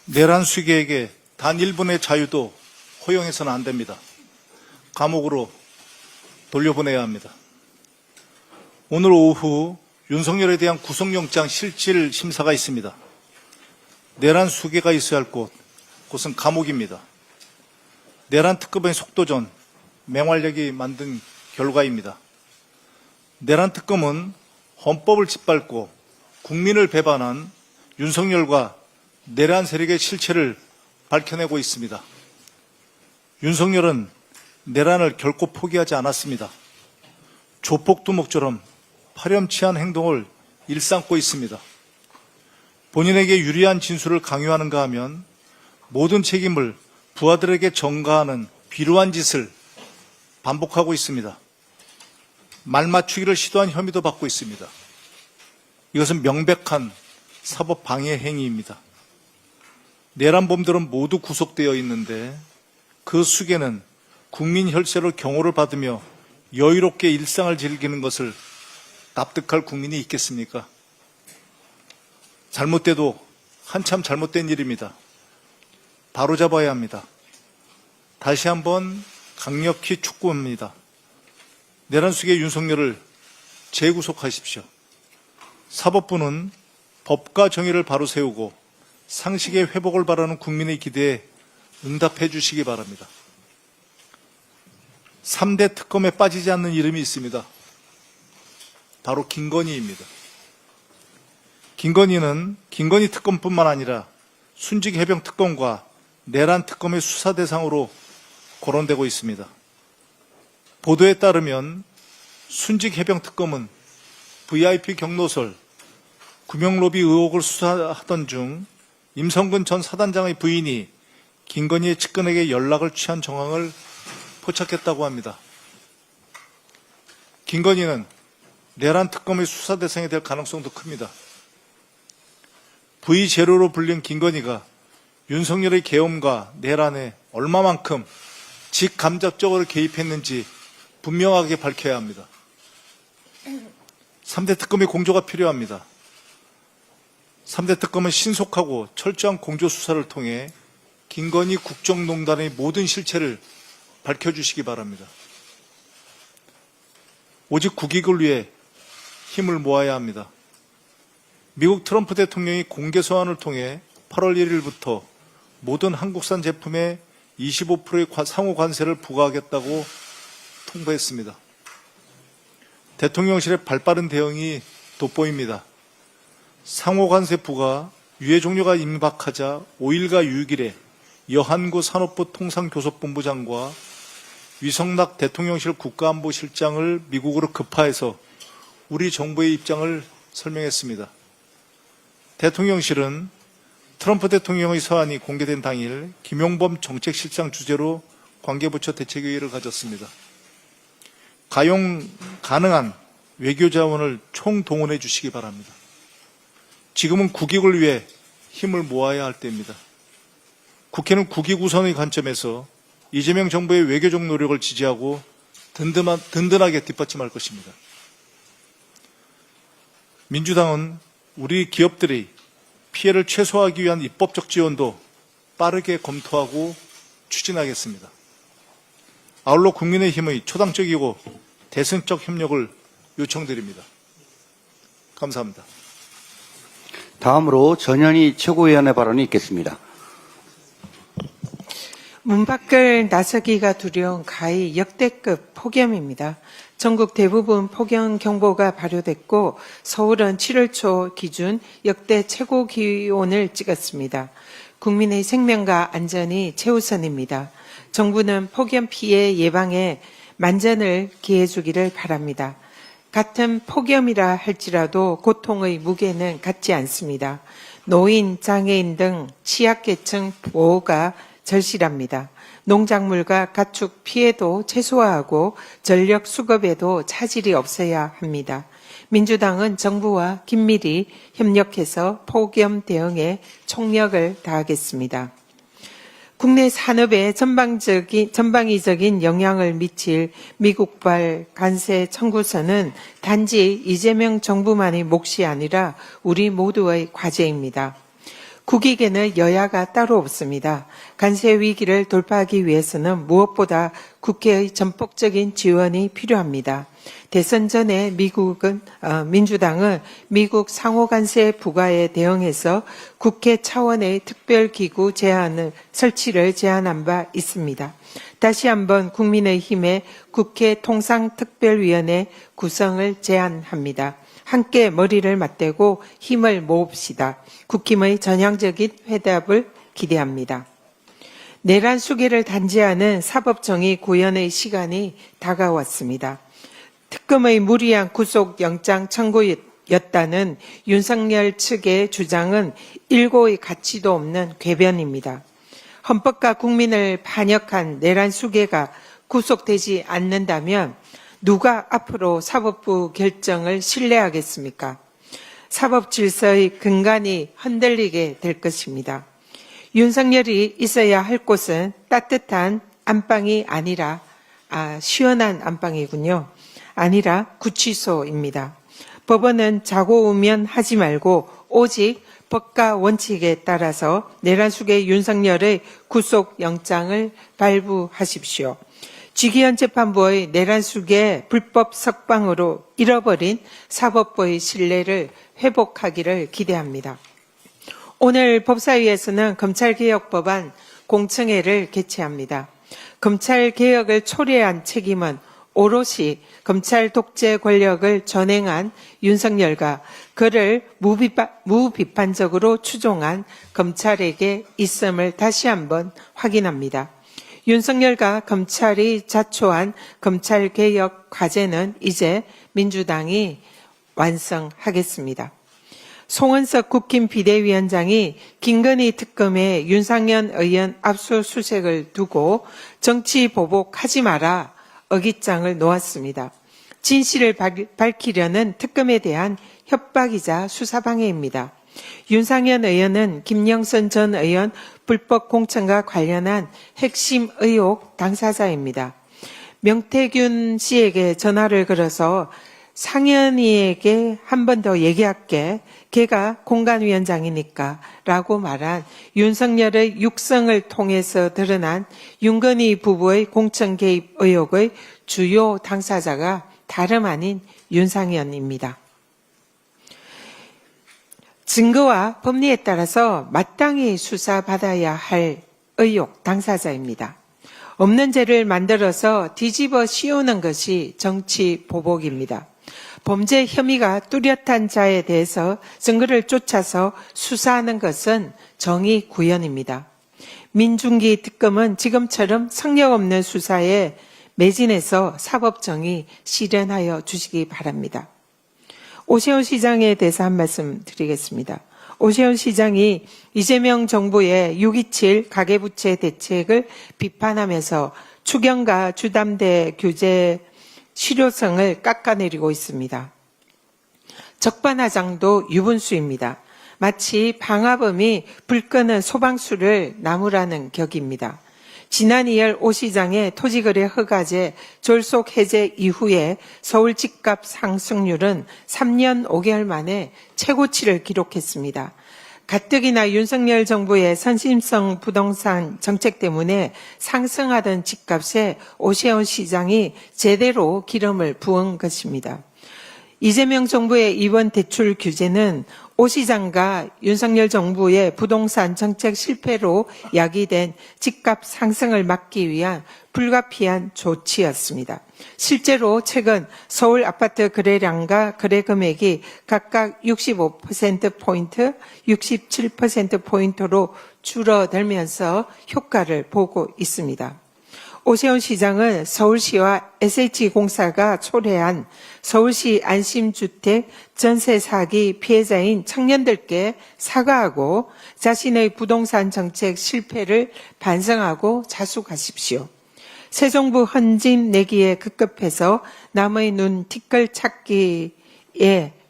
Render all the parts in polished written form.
내란 수괴에게 단 1분의 자유도 허용해서는 안 됩니다. 감옥으로 돌려보내야 합니다. 오늘 오후 윤석열에 대한 구속영장 실질 심사가 있습니다. 내란 수괴가 있어야 할 곳은 감옥입니다. 내란 특검의 속도전, 맹활력이 만든 결과입니다. 내란 특검은 헌법을 짓밟고 국민을 배반한 윤석열과 내란 세력의 실체를 밝혀내고 있습니다. 윤석열은 내란을 결코 포기하지 않았습니다. 조폭두목처럼 파렴치한 행동을 일삼고 있습니다. 본인에게 유리한 진술을 강요하는가 하면 모든 책임을 부하들에게 전가하는 비루한 짓을 반복하고 있습니다. 말맞추기를 시도한 혐의도 받고 있습니다. 이것은 명백한 사법 방해 행위입니다. 내란범들은 모두 구속되어 있는데 그 수괴는 국민 혈세로 경호를 받으며 여유롭게 일상을 즐기는 것을 납득할 국민이 있겠습니까? 잘못돼도 한참 잘못된 일입니다. 바로잡아야 합니다. 다시 한번 강력히 촉구합니다. 내란 수괴 윤석열을 재구속하십시오. 사법부는 법과 정의를 바로 세우고 상식의 회복을 바라는 국민의 기대에 응답해 주시기 바랍니다. 3대 특검에 빠지지 않는 이름이 있습니다. 바로 김건희입니다. 김건희는 김건희 특검뿐만 아니라 순직해병 특검과 내란 특검의 수사 대상으로 거론되고 있습니다. 보도에 따르면 순직해병 특검은 VIP 경로설, 구명로비 의혹을 수사하던 중 임성근 전 사단장의 부인이 김건희의 측근에게 연락을 취한 정황을 포착했다고 합니다. 김건희는 내란 특검의 수사 대상이 될 가능성도 큽니다. V0로 불린 김건희가 윤석열의 계엄과 내란에 얼마만큼 직간접적으로 개입했는지 분명하게 밝혀야 합니다. 3대 특검의 공조가 필요합니다. 3대 특검은 신속하고 철저한 공조 수사를 통해 김건희 국정농단의 모든 실체를 밝혀주시기 바랍니다. 오직 국익을 위해 힘을 모아야 합니다. 미국 트럼프 대통령이 공개 소환을 통해 8월 1일부터 모든 한국산 제품에 25%의 상호 관세를 부과하겠다고 통보했습니다. 대통령실의 발빠른 대응이 돋보입니다. 상호 관세 부과 유예 종료가 임박하자 5일과 6일에 여한구 산업부 통상교섭본부장과 위성락 대통령실 국가안보실장을 미국으로 급파해서 우리 정부의 입장을 설명했습니다. 대통령실은 트럼프 대통령의 서한이 공개된 당일 김용범 정책실장 주재로 관계부처 대책회의를 가졌습니다. 가용 가능한 외교 자원을 총동원해 주시기 바랍니다. 지금은 국익을 위해 힘을 모아야 할 때입니다. 국회는 국익 우선의 관점에서 이재명 정부의 외교적 노력을 지지하고 든든하게 뒷받침할 것입니다. 민주당은 우리 기업들이 피해를 최소화하기 위한 입법적 지원도 빠르게 검토하고 추진하겠습니다. 아울러 국민의힘의 초당적이고 대승적 협력을 요청드립니다. 감사합니다. 다음으로 전현희 최고위원의 발언이 있겠습니다. 문 밖을 나서기가 두려운 가히 역대급 폭염입니다. 전국 대부분 폭염 경보가 발효됐고 서울은 7월 초 기준 역대 최고 기온을 찍었습니다. 국민의 생명과 안전이 최우선입니다. 정부는 폭염 피해 예방에 만전을 기해 주기를 바랍니다. 같은 폭염이라 할지라도 고통의 무게는 같지 않습니다. 노인, 장애인 등 취약계층 보호가 절실합니다. 농작물과 가축 피해도 최소화하고 전력 수급에도 차질이 없어야 합니다. 민주당은 정부와 긴밀히 협력해서 폭염 대응에 총력을 다하겠습니다. 국내 산업에 전방위적인 영향을 미칠 미국발 관세 청구서는 단지 이재명 정부만의 몫이 아니라 우리 모두의 과제입니다. 국익에는 여야가 따로 없습니다. 간세 위기를 돌파하기 위해서는 무엇보다 국회의 전폭적인 지원이 필요합니다. 대선 전에 민주당은 미국 상호 간세 부과에 대응해서 국회 차원의 특별기구 설치를 제안한 바 있습니다. 다시 한번 국민의힘의 국회 통상특별위원회 구성을 제안합니다. 함께 머리를 맞대고 힘을 모읍시다. 국힘의 전향적인 회답을 기대합니다. 내란 수계를 단죄하는 사법정의 구현의 시간이 다가왔습니다. 특검의 무리한 구속영장 청구였다는 윤석열 측의 주장은 일고의 가치도 없는 궤변입니다. 헌법과 국민을 반역한 내란 수계가 구속되지 않는다면 누가 앞으로 사법부 결정을 신뢰하겠습니까? 사법 질서의 근간이 흔들리게 될 것입니다. 윤석열이 있어야 할 곳은 따뜻한 안방이 아니라 시원한 안방이군요. 아니라 구치소입니다. 법원은 자고 우면 하지 말고 오직 법과 원칙에 따라서 내란 수계 윤석열의 구속영장을 발부하십시오. 지기현 재판부의 내란 수계 불법 석방으로 잃어버린 사법부의 신뢰를 회복하기를 기대합니다. 오늘 법사위에서는 검찰개혁법안 공청회를 개최합니다. 검찰개혁을 초래한 책임은 오롯이 검찰 독재 권력을 전행한 윤석열과 그를 무비판적으로 추종한 검찰에게 있음을 다시 한번 확인합니다. 윤석열과 검찰이 자초한 검찰개혁 과제는 이제 민주당이 완성하겠습니다. 송은석 국힘 비대위원장이 김건희 특검에 윤상현 의원 압수수색을 두고 정치 보복하지 마라 어깃장을 놓았습니다. 진실을 밝히려는 특검에 대한 협박이자 수사방해입니다. 윤상현 의원은 김영선 전 의원 불법 공천과 관련한 핵심 의혹 당사자입니다. 명태균 씨에게 전화를 걸어서 상현이에게 한 번 더 얘기할게. 걔가 공간위원장이니까 라고 말한 윤석열의 육성을 통해서 드러난 윤건희 부부의 공천 개입 의혹의 주요 당사자가 다름 아닌 윤상현입니다. 증거와 법리에 따라서 마땅히 수사받아야 할 의혹 당사자입니다. 없는 죄를 만들어서 뒤집어 씌우는 것이 정치 보복입니다. 범죄 혐의가 뚜렷한 자에 대해서 증거를 쫓아서 수사하는 것은 정의 구현입니다. 민중기 특검은 지금처럼 성역 없는 수사에 매진해서 사법정의 실현하여 주시기 바랍니다. 오세훈 시장에 대해서 한 말씀 드리겠습니다. 오세훈 시장이 이재명 정부의 6.27 가계부채 대책을 비판하면서 추경과 주담대 규제 실효성을 깎아내리고 있습니다. 적반하장도 유분수입니다. 마치 방화범이 불 끄는 소방수를 나무라는 격입니다. 지난 2월 오 시장의 토지거래 허가제 졸속 해제 이후에 서울 집값 상승률은 3년 5개월 만에 최고치를 기록했습니다. 가뜩이나 윤석열 정부의 선심성 부동산 정책 때문에 상승하던 집값에 오세훈 시장이 제대로 기름을 부은 것입니다. 이재명 정부의 이번 대출 규제는 오 시장과 윤석열 정부의 부동산 정책 실패로 야기된 집값 상승을 막기 위한 불가피한 조치였습니다. 실제로 최근 서울 아파트 거래량과 거래 금액이 각각 65%포인트, 67%포인트로 줄어들면서 효과를 보고 있습니다. 오세훈 시장은 서울시와 SH공사가 초래한 서울시 안심주택 전세 사기 피해자인 청년들께 사과하고 자신의 부동산 정책 실패를 반성하고 자숙하십시오. 새 정부 헌집 내기에 급급해서 남의 눈 티끌 찾기에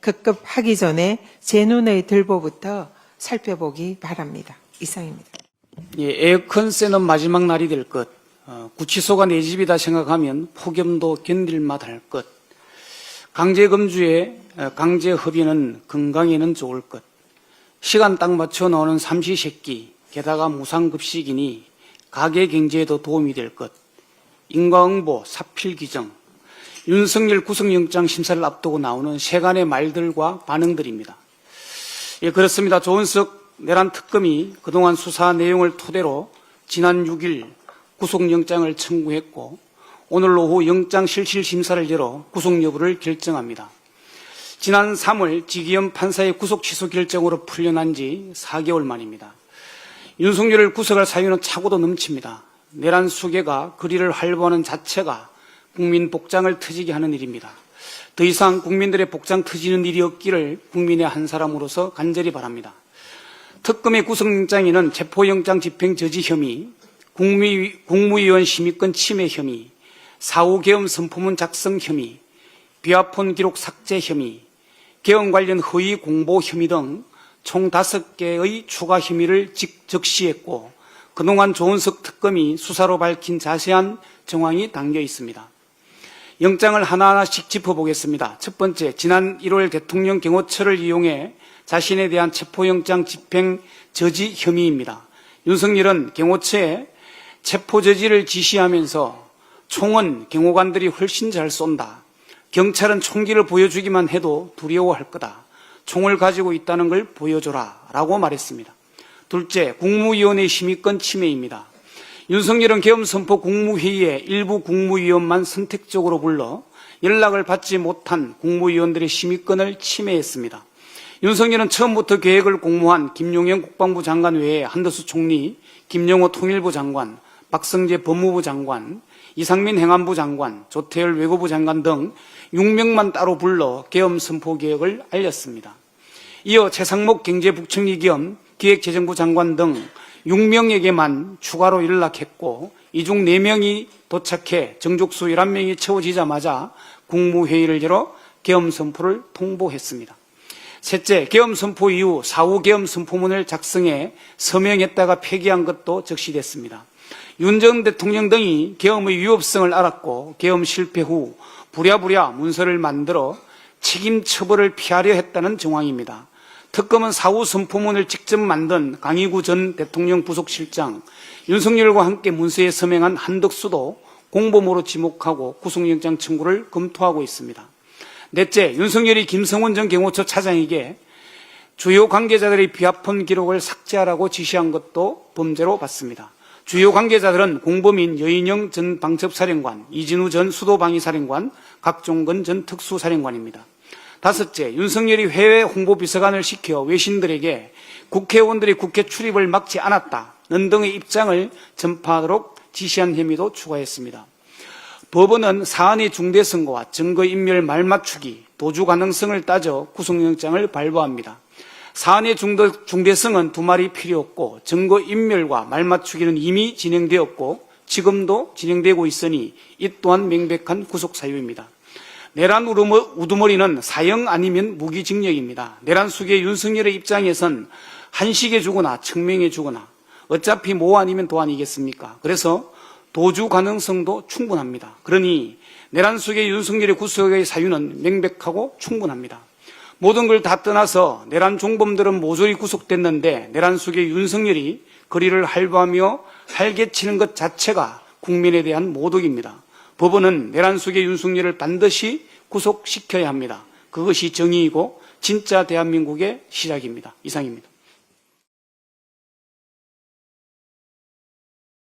급급하기 전에 제 눈의 들보부터 살펴보기 바랍니다. 이상입니다. 예, 에어컨세는 마지막 날이 될 것. 구치소가 내 집이다 생각하면 폭염도 견딜 맛할 것. 강제금주의 강제흡인은 건강에는 좋을 것. 시간 딱 맞춰 나오는 삼시세끼, 게다가 무상급식이니 가계 경제에도 도움이 될 것, 인과응보, 사필규정, 윤석열 구속영장 심사를 앞두고 나오는 세간의 말들과 반응들입니다. 예, 그렇습니다. 조은석 내란 특검이 그동안 수사 내용을 토대로 지난 6일 구속영장을 청구했고 오늘 오후 영장실실심사를 열어 구속 여부를 결정합니다. 지난 3월 지기현 판사의 구속 취소 결정으로 풀려난 지 4개월 만입니다. 윤석열을 구속할 사유는 차고도 넘칩니다. 내란 수괴가 거리를 활보하는 자체가 국민 복장을 터지게 하는 일입니다. 더 이상 국민들의 복장 터지는 일이 없기를 국민의 한 사람으로서 간절히 바랍니다. 특검의 구속영장에는 체포영장 집행 저지 혐의, 국무위원 심의권 침해 혐의, 사후 계엄 선포문 작성 혐의, 비화폰 기록 삭제 혐의, 계엄 관련 허위 공보 혐의 등 총 5개의 추가 혐의를 적시했고 그동안 조은석 특검이 수사로 밝힌 자세한 정황이 담겨 있습니다. 영장을 하나하나씩 짚어보겠습니다. 첫 번째, 지난 1월 대통령 경호처를 이용해 자신에 대한 체포영장 집행 저지 혐의입니다. 윤석열은 경호처에 체포 저지를 지시하면서 총은 경호관들이 훨씬 잘 쏜다. 경찰은 총기를 보여주기만 해도 두려워할 거다. 총을 가지고 있다는 걸 보여줘라 라고 말했습니다. 둘째, 국무위원회 심의권 침해입니다. 윤석열은 계엄선포 국무회의에 일부 국무위원만 선택적으로 불러 연락을 받지 못한 국무위원들의 심의권을 침해했습니다. 윤석열은 처음부터 계획을 공모한 김용현 국방부 장관 외에 한덕수 총리, 김영호 통일부 장관, 박성재 법무부 장관, 이상민 행안부 장관, 조태열 외교부 장관 등 6명만 따로 불러 계엄 선포 계획을 알렸습니다. 이어 최상목 경제부총리 겸 기획재정부 장관 등 6명에게만 추가로 연락했고 이 중 4명이 도착해 정족수 11명이 채워지자마자 국무회의를 열어 계엄 선포를 통보했습니다. 셋째, 계엄 선포 이후 사후 계엄 선포문을 작성해 서명했다가 폐기한 것도 적시됐습니다. 윤 전 대통령 등이 계엄의 위법성을 알았고 계엄 실패 후 부랴부랴 문서를 만들어 책임 처벌을 피하려 했다는 정황입니다. 특검은 사후 선포문을 직접 만든 강희구 전 대통령 부속실장, 윤석열과 함께 문서에 서명한 한덕수도 공범으로 지목하고 구속영장 청구를 검토하고 있습니다. 넷째, 윤석열이 김성원 전 경호처 차장에게 주요 관계자들의 비화폰 기록을 삭제하라고 지시한 것도 범죄로 봤습니다. 주요 관계자들은 공범인 여인영 전 방첩사령관, 이진우 전 수도방위사령관, 각종건 전 특수사령관입니다. 다섯째, 윤석열이 해외 홍보비서관을 시켜 외신들에게 국회의원들이 국회 출입을 막지 않았다는 등의 입장을 전파하도록 지시한 혐의도 추가했습니다. 법원은 사안의 중대성과 증거인멸 말맞추기, 도주 가능성을 따져 구속영장을 발부합니다. 사안의 중대성은 두말이 필요 없고 증거인멸과 말맞추기는 이미 진행되었고 지금도 진행되고 있으니 이 또한 명백한 구속사유입니다. 내란 우두머리는 사형 아니면 무기징역입니다. 내란 수괴 윤석열의 입장에선 한식에 주거나 청명에 주거나 어차피 모 아니면 도 아니겠습니까? 그래서 도주 가능성도 충분합니다. 그러니 내란 수괴 윤석열의 구속의 사유는 명백하고 충분합니다. 모든 걸 다 떠나서 내란 종범들은 모조리 구속됐는데 내란 수괴 윤석열이 거리를 활보하며 활개치는 것 자체가 국민에 대한 모독입니다. 법원은 내란 수괴 윤석열을 반드시 구속시켜야 합니다. 그것이 정의이고 진짜 대한민국의 시작입니다. 이상입니다.